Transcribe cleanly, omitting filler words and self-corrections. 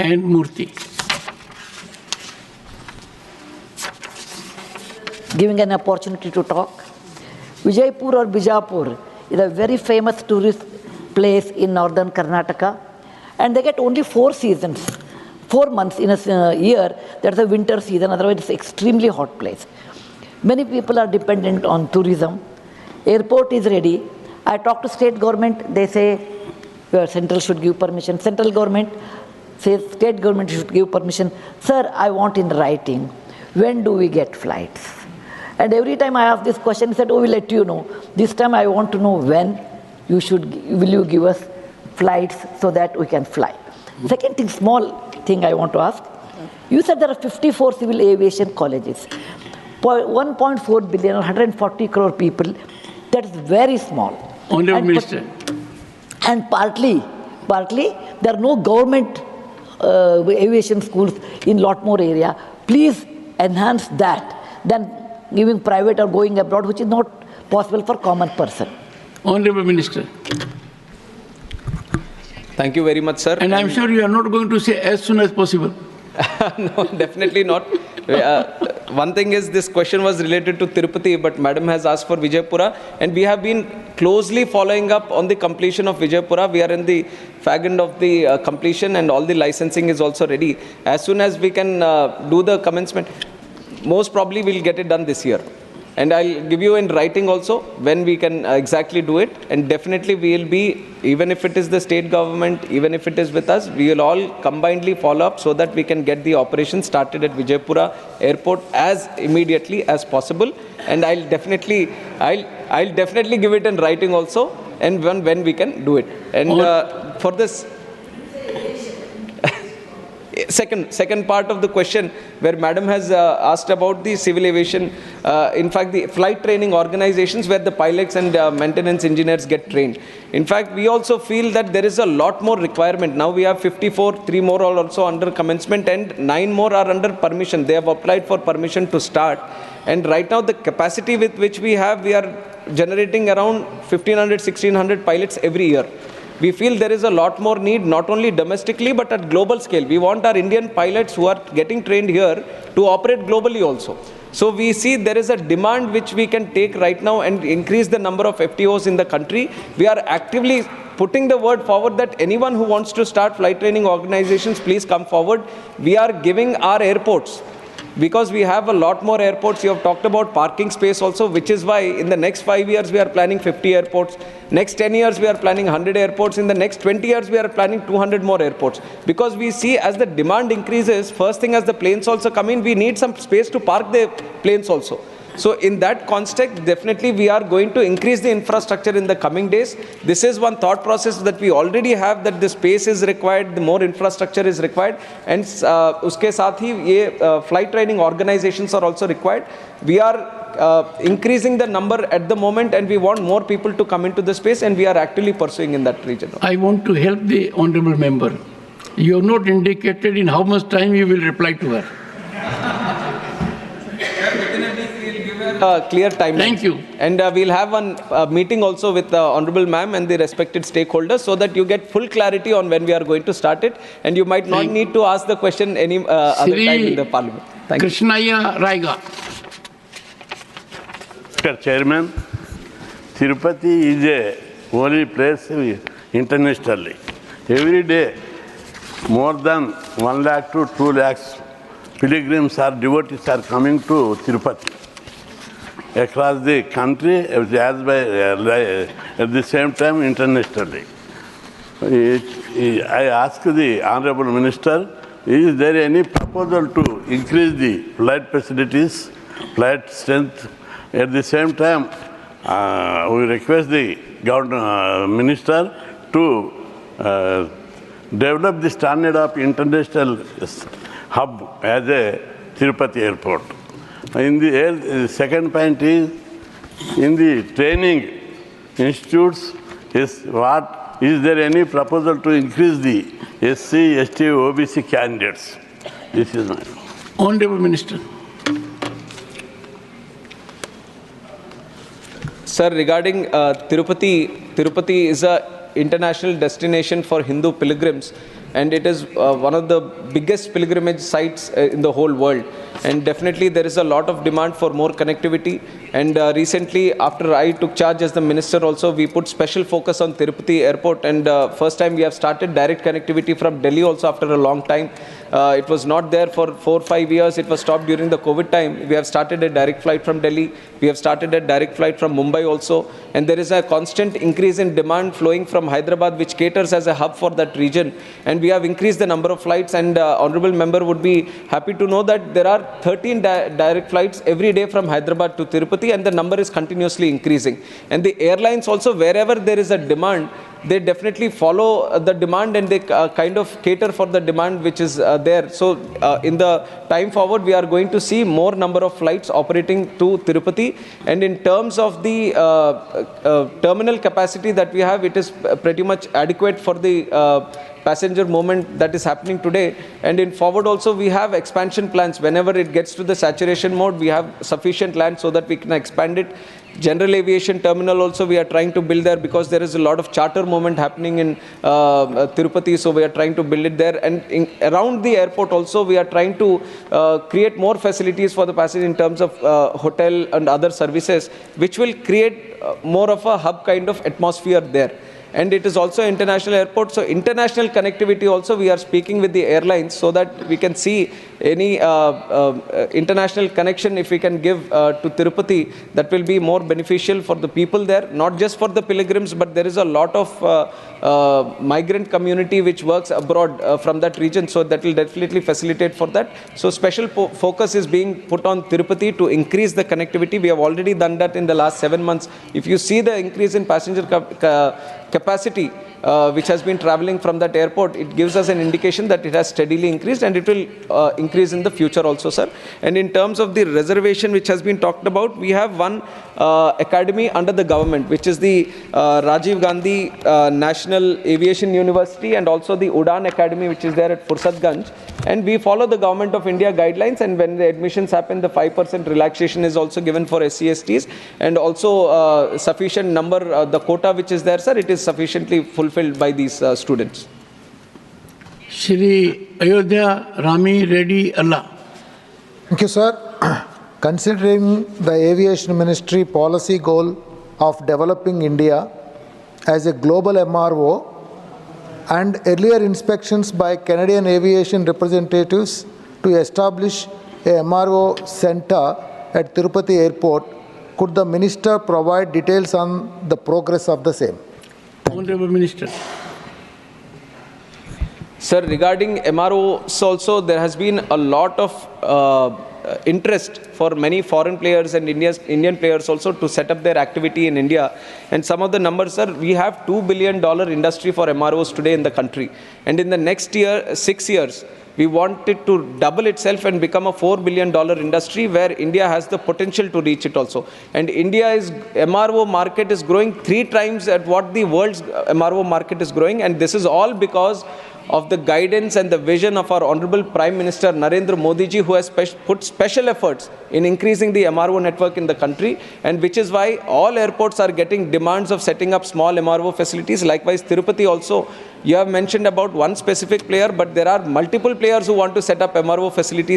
and Murthy. Giving an opportunity to talk. Vijaypur or Bijapur is a very famous tourist place in northern Karnataka, and they get only 4 seasons, 4 months in a year. That's the winter season, otherwise it's an extremely hot place. Many people are dependent on tourism. Airport is ready. I talked to state government, they say central should give permission. Central government says state government should give permission. Sir, I want in writing, when do we get flights? And every time I ask this question, he said, oh, we'll let you know. This time I want to know when will you give us flights so that we can fly. Second thing, small thing I want to ask. You said there are 54 civil aviation colleges. 1.4 billion or 140 crore people, that is very small. Honorable Minister. And partly, there are no government aviation schools in lot more area. Please enhance that than giving private or going abroad, which is not possible for common person. Honorable Minister. Thank you very much, sir. And I'm sure you are not going to say as soon as possible. No, definitely not. One thing is, this question was related to Tirupati, but Madam has asked for Vijaypura, and we have been closely following up on the completion of Vijaypura. We are in the fag end of the completion, and all the licensing is also ready. As soon as we can do the commencement, most probably we'll get it done this year. And I'll give you in writing also when we can exactly do it. And definitely we will be, even if it is the state government, even if it is with us, we will all combinedly follow up so that we can get the operation started at Vijaypura Airport as immediately as possible. And I'll definitely give it in writing also, and when we can do it. And for this second part of the question, where Madam has asked about the civil aviation, in fact the flight training organizations where the pilots and maintenance engineers get trained. In fact, we also feel that there is a lot more requirement. Now we have 54, 3 more are also under commencement, and 9 more are under permission. They have applied for permission to start. And right now the capacity with which we are generating around 1,500, 1,600 pilots every year. We feel there is a lot more need, not only domestically, but at global scale. We want our Indian pilots who are getting trained here to operate globally also. So we see there is a demand which we can take right now and increase the number of FTOs in the country. We are actively putting the word forward that anyone who wants to start flight training organizations, please come forward. We are giving our airports, because we have a lot more airports. You have talked about parking space also, which is why in the next 5 years we are planning 50 airports. Next 10 years we are planning 100 airports. In the next 20 years we are planning 200 more airports. Because we see as the demand increases, first thing as the planes also come in, we need some space to park the planes also. So in that context, definitely we are going to increase the infrastructure in the coming days. This is one thought process that we already have, that the space is required, the more infrastructure is required, and uske saath hi ye flight training organizations are also required. We are increasing the number at the moment, and we want more people to come into the space, and we are actively pursuing in that region. I want to help the honorable member. You have not indicated in how much time you will reply to her. Clear timeline. Thank you. And we'll have one meeting also with the Honorable Ma'am and the respected stakeholders, so that you get full clarity on when we are going to start it, and you might not need to ask the question any other time in the Parliament. Thank you. Krishnaya Raiga. Mr. Chairman, Tirupati is a holy place internationally. Every day, more than 1 lakh to 2 lakhs pilgrims or devotees are coming to Tirupati across the country, at the same time internationally. I ask the Honorable Minister, is there any proposal to increase the flight facilities, flight strength? At the same time, we request the Minister to develop the standard of international hub as a Tirupati airport. The second point is, in the training institutes, is there any proposal to increase the SC, ST, OBC candidates? This is my... Honorable Minister. Sir, regarding Tirupati is a international destination for Hindu pilgrims. and it is one of the biggest pilgrimage sites in the whole world. And definitely there is a lot of demand for more connectivity. And recently, after I took charge as the minister also, we put special focus on Tirupati Airport, and first time we have started direct connectivity from Delhi also after a long time. It was not there for 4-5 years. It was stopped during the COVID time. We have started a direct flight from Delhi. We have started a direct flight from Mumbai also. And there is a constant increase in demand flowing from Hyderabad, which caters as a hub for that region. And we have increased the number of flights, and Honorable Member would be happy to know that there are 13 direct flights every day from Hyderabad to Tirupati, and the number is continuously increasing. And the airlines also, wherever there is a demand, they definitely follow the demand, and they kind of cater for the demand which is there. So in the time forward, we are going to see more number of flights operating to Tirupati. And in terms of the terminal capacity that we have, it is pretty much adequate for the passenger movement that is happening today. And in forward also, we have expansion plans. Whenever it gets to the saturation mode, we have sufficient land so that we can expand it. General aviation terminal also we are trying to build there, because there is a lot of charter movement happening in Tirupati, so we are trying to build it there. And around the airport also, we are trying to create more facilities for the passengers in terms of hotel and other services, which will create more of a hub kind of atmosphere there. And it is also an international airport, so international connectivity also we are speaking with the airlines so that we can see any international connection if we can give to Tirupati, that will be more beneficial for the people there, not just for the pilgrims, but there is a lot of migrant community which works abroad from that region, so that will definitely facilitate for that. So special focus is being put on Tirupati to increase the connectivity. We have already done that in the last 7 months. If you see the increase in passenger capacity which has been traveling from that airport, it gives us an indication that it has steadily increased, and it will increase in the future also, sir. And in terms of the reservation which has been talked about, we have one academy under the government, which is the Rajiv Gandhi National Aviation University, and also the Udan Academy, which is there at Fursatganj. And we follow the Government of India guidelines, and when the admissions happen, the 5% relaxation is also given for SC/STs, and also sufficient number, the quota which is there, sir, it is sufficiently fulfilled by these students. Shri Ayodhya Rami Reddy Allah. Thank you, sir. Considering the Aviation Ministry policy goal of developing India as a global MRO, and earlier inspections by Canadian aviation representatives to establish a MRO center at Tirupati Airport, could the Minister provide details on the progress of the same? Honorable Minister. Sir, regarding MROs also, there has been a lot of interest for many foreign players and Indian players also to set up their activity in India. And some of the numbers, sir, we have $2 billion industry for MROs today in the country. And in the next 6 years, we want it to double itself and become a $4 billion industry, where India has the potential to reach it also. And India's MRO market is growing 3 times at what the world's MRO market is growing. And this is all because of the guidance and the vision of our Honorable Prime Minister Narendra Modi ji, who has put special efforts in increasing the MRO network in the country, and which is why all airports are getting demands of setting up small MRO facilities. Likewise, Tirupati also, you have mentioned about one specific player, but there are multiple players who want to set up MRO facilities